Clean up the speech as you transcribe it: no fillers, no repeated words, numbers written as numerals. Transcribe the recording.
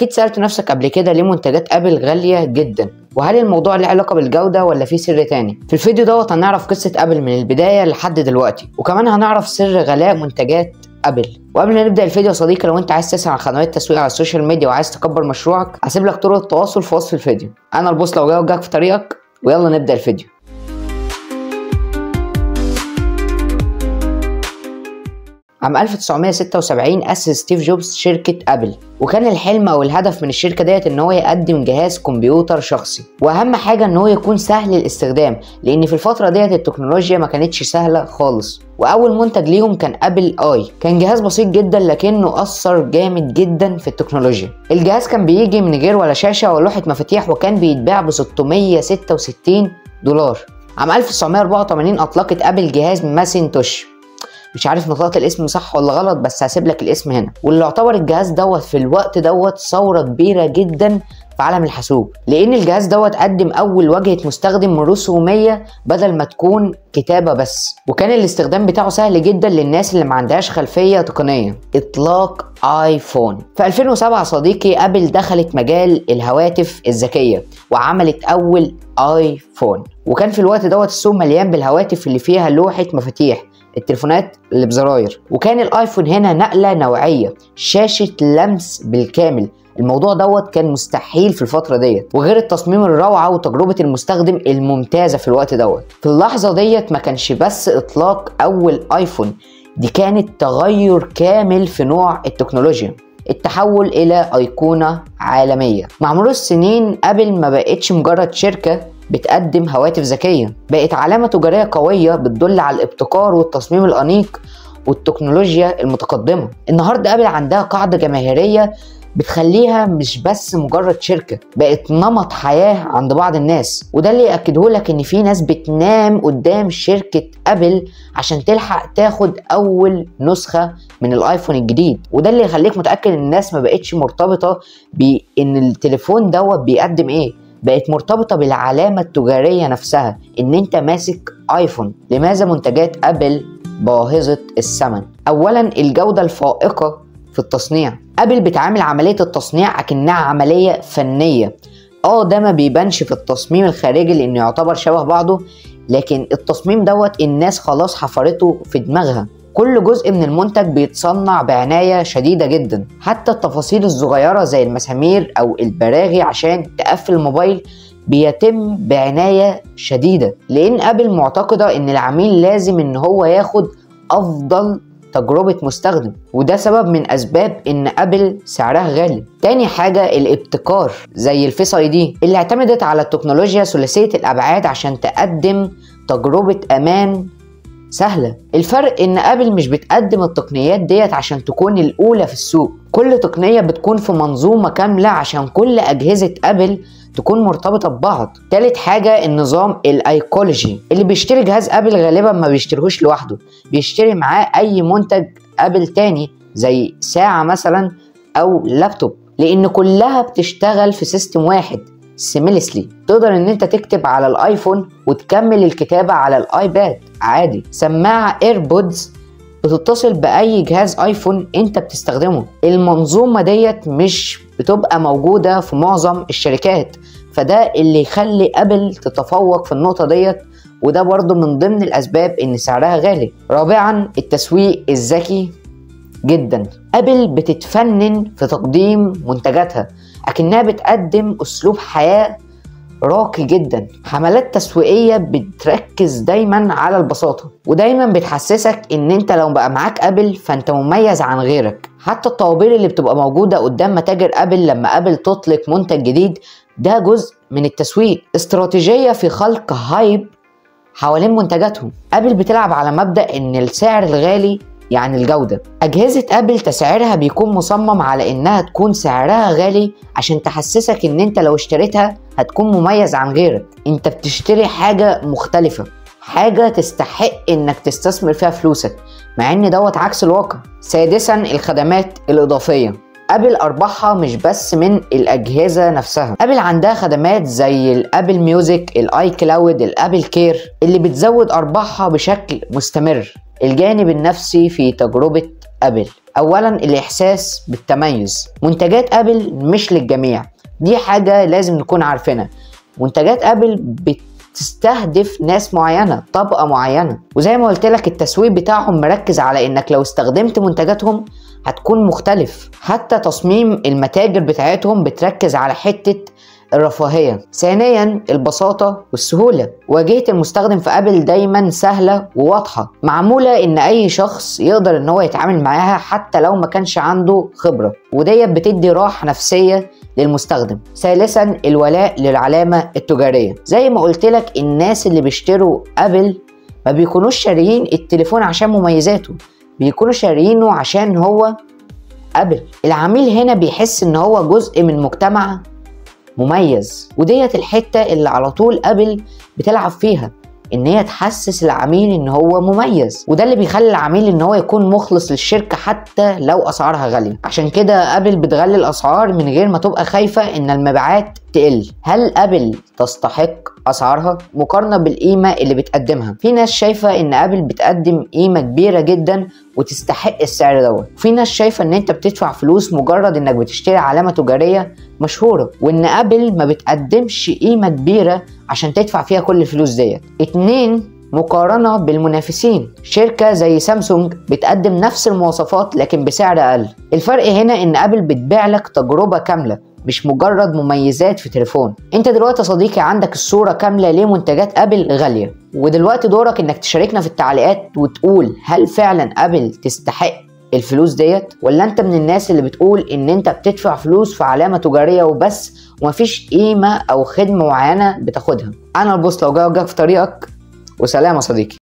اكيد سألت نفسك قبل كده ليه منتجات ابل غالية جدا، وهل الموضوع له علاقة بالجودة ولا في سر تاني؟ في الفيديو دوت هنعرف قصة ابل من البداية لحد دلوقتي، وكمان هنعرف سر غلاء منتجات ابل. وقبل ما نبدا الفيديو يا صديقي، لو انت عايز تسمع عن خدمات تسويق على السوشيال ميديا وعايز تكبر مشروعك، هسيب لك طرق التواصل في وصف الفيديو. انا البوصله وجاك في طريقك، ويلا نبدا الفيديو. عام 1976 أسس ستيف جوبز شركة أبل، وكان الحلم أو الهدف من الشركة ديت إن هو يقدم جهاز كمبيوتر شخصي، وأهم حاجة إن هو يكون سهل الاستخدام، لأن في الفترة ديت التكنولوجيا ما كانتش سهلة خالص. وأول منتج ليهم كان أبل آي، كان جهاز بسيط جدا لكنه أثر جامد جدا في التكنولوجيا. الجهاز كان بيجي من غير ولا شاشة ولا لوحة مفاتيح، وكان بيتباع ب $666. عام 1984 أطلقت أبل جهاز ماسنتوش، مش عارف نطقت الاسم صح ولا غلط، بس هسيب لك الاسم هنا، واللي يعتبر الجهاز دوت في الوقت دوت ثوره كبيره جدا في عالم الحاسوب، لان الجهاز دوت قدم اول واجهه مستخدم رسوميه بدل ما تكون كتابه بس، وكان الاستخدام بتاعه سهل جدا للناس اللي ما عندهاش خلفيه تقنيه. اطلاق ايفون في 2007 صديقي، ابل دخلت مجال الهواتف الذكيه وعملت اول ايفون، وكان في الوقت دوت السوق مليان بالهواتف اللي فيها لوحه مفاتيح، التليفونات اللي بزراير. وكان الايفون هنا نقله نوعيه، شاشه لمس بالكامل، الموضوع دوت كان مستحيل في الفتره ديت، وغير التصميم الروعه وتجربه المستخدم الممتازه في الوقت دوت. في اللحظه ديت ما كانش بس اطلاق اول ايفون، دي كانت تغير كامل في نوع التكنولوجيا، التحول الى ايقونه عالميه. مع مرور السنين ابل ما بقتش مجرد شركه بتقدم هواتف ذكيه، بقت علامه تجاريه قويه بتدل على الابتكار والتصميم الانيق والتكنولوجيا المتقدمه. النهارده ابل عندها قاعده جماهيريه بتخليها مش بس مجرد شركه، بقت نمط حياه عند بعض الناس، وده اللي ياكده لك ان في ناس بتنام قدام شركه ابل عشان تلحق تاخد اول نسخه من الايفون الجديد، وده اللي يخليك متاكد ان الناس ما بقتش مرتبطه بان التليفون دوت بيقدم ايه، بقت مرتبطة بالعلامة التجارية نفسها، ان انت ماسك ايفون. لماذا منتجات ابل باهظة الثمن؟ اولا الجودة الفائقة في التصنيع، ابل بتعامل عملية التصنيع اكنها عملية فنية. ده ما بيبانش في التصميم الخارجي لانه يعتبر شبه بعضه، لكن التصميم دوت الناس خلاص حفرته في دماغها. كل جزء من المنتج بيتصنع بعناية شديدة جدا، حتى التفاصيل الصغيرة زي المسامير او البراغي عشان تقفل الموبايل بيتم بعناية شديدة، لان ابل معتقدة ان العميل لازم ان هو ياخد افضل تجربة مستخدم، وده سبب من اسباب ان ابل سعرها غالي. تاني حاجة الابتكار زي الفيس اي دي اللي اعتمدت على التكنولوجيا ثلاثية الابعاد عشان تقدم تجربة امان سهلة. الفرق ان ابل مش بتقدم التقنيات ديت عشان تكون الاولى في السوق، كل تقنية بتكون في منظومة كاملة عشان كل اجهزة ابل تكون مرتبطة ببعض. تالت حاجة النظام الايكولوجي، اللي بيشتري جهاز ابل غالبا ما بيشتريهوش لوحده، بيشتري معاه اي منتج ابل تاني زي ساعة مثلا او لابتوب، لان كلها بتشتغل في سيستم واحد سيميلسلي. تقدر ان انت تكتب على الايفون وتكمل الكتابة على الايباد عادي. سماعة ايربودز بتتصل باي جهاز ايفون انت بتستخدمه. المنظومة ديت مش بتبقى موجودة في معظم الشركات، فده اللي يخلي ابل تتفوق في النقطة ديت، وده برضو من ضمن الاسباب ان سعرها غالي. رابعا التسويق الذكي جدا، ابل بتتفنن في تقديم منتجاتها اكنها بتقدم اسلوب حياة راقي جدا. حملات تسويقية بتركز دايما على البساطة، ودايما بتحسسك ان انت لو بقى معاك ابل فانت مميز عن غيرك. حتى الطوابير اللي بتبقى موجودة قدام متاجر ابل لما ابل تطلق منتج جديد، ده جزء من التسويق، استراتيجية في خلق هايب حوالين منتجاتهم. ابل بتلعب على مبدأ ان السعر الغالي يعني الجودة. أجهزة أبل تسعيرها بيكون مصمم على إنها تكون سعرها غالي عشان تحسسك إن أنت لو اشتريتها هتكون مميز عن غيرك، أنت بتشتري حاجة مختلفة، حاجة تستحق إنك تستثمر فيها فلوسك، مع إن دوت عكس الواقع. سادسا الخدمات الإضافية، ابل ارباحها مش بس من الاجهزه نفسها، ابل عندها خدمات زي الابل ميوزك، الاي كلاود، الابل كير اللي بتزود ارباحها بشكل مستمر. الجانب النفسي في تجربه ابل، اولا الاحساس بالتميز، منتجات ابل مش للجميع، دي حاجة لازم نكون عارفينها. منتجات ابل بتستهدف ناس معينة، طبقة معينة، وزي ما قلت لك التسويق بتاعهم مركز على انك لو استخدمت منتجاتهم هتكون مختلف. حتى تصميم المتاجر بتاعتهم بتركز على حتة الرفاهية. ثانيا البساطة والسهولة، واجهة المستخدم في ابل دايما سهلة وواضحة، معمولة ان اي شخص يقدر ان هو يتعامل معاها حتى لو ما كانش عنده خبرة، وديت بتدي راحة نفسية للمستخدم. ثالثا الولاء للعلامة التجارية، زي ما قلت لك الناس اللي بيشتروا ابل ما بيكونوش شاريين التليفون عشان مميزاته، بيكونوا شاريينه عشان هو ابل. العميل هنا بيحس ان هو جزء من مجتمع مميز، وديت الحتة اللي على طول ابل بتلعب فيها، ان هي تحسس العميل ان هو مميز، وده اللي بيخلي العميل ان هو يكون مخلص للشركة حتى لو اسعارها غالية. عشان كده ابل بتغلي الاسعار من غير ما تبقى خايفة ان المبيعات تقل. هل ابل تستحق اسعارها مقارنة بالقيمة اللي بتقدمها؟ في ناس شايفة ان ابل بتقدم قيمة كبيرة جدا وتستحق السعر دوت، وفي ناس شايفة ان انت بتدفع فلوس مجرد انك بتشتري علامة تجارية مشهورة، وان ابل ما بتقدمش قيمة كبيرة عشان تدفع فيها كل الفلوس ديت. 2 مقارنة بالمنافسين، شركة زي سامسونج بتقدم نفس المواصفات لكن بسعر اقل. الفرق هنا ان ابل بتبيع لك تجربة كاملة مش مجرد مميزات في تليفون. انت دلوقتي يا صديقي عندك الصورة كاملة لمنتجات ابل غالية، ودلوقتي دورك انك تشاركنا في التعليقات وتقول هل فعلا ابل تستحق الفلوس ديت، ولا انت من الناس اللي بتقول ان انت بتدفع فلوس في علامة تجارية وبس ومفيش قيمة او خدمة معينة بتاخدها. انا البوصلة وجاي في طريقك، وسلام يا صديقي.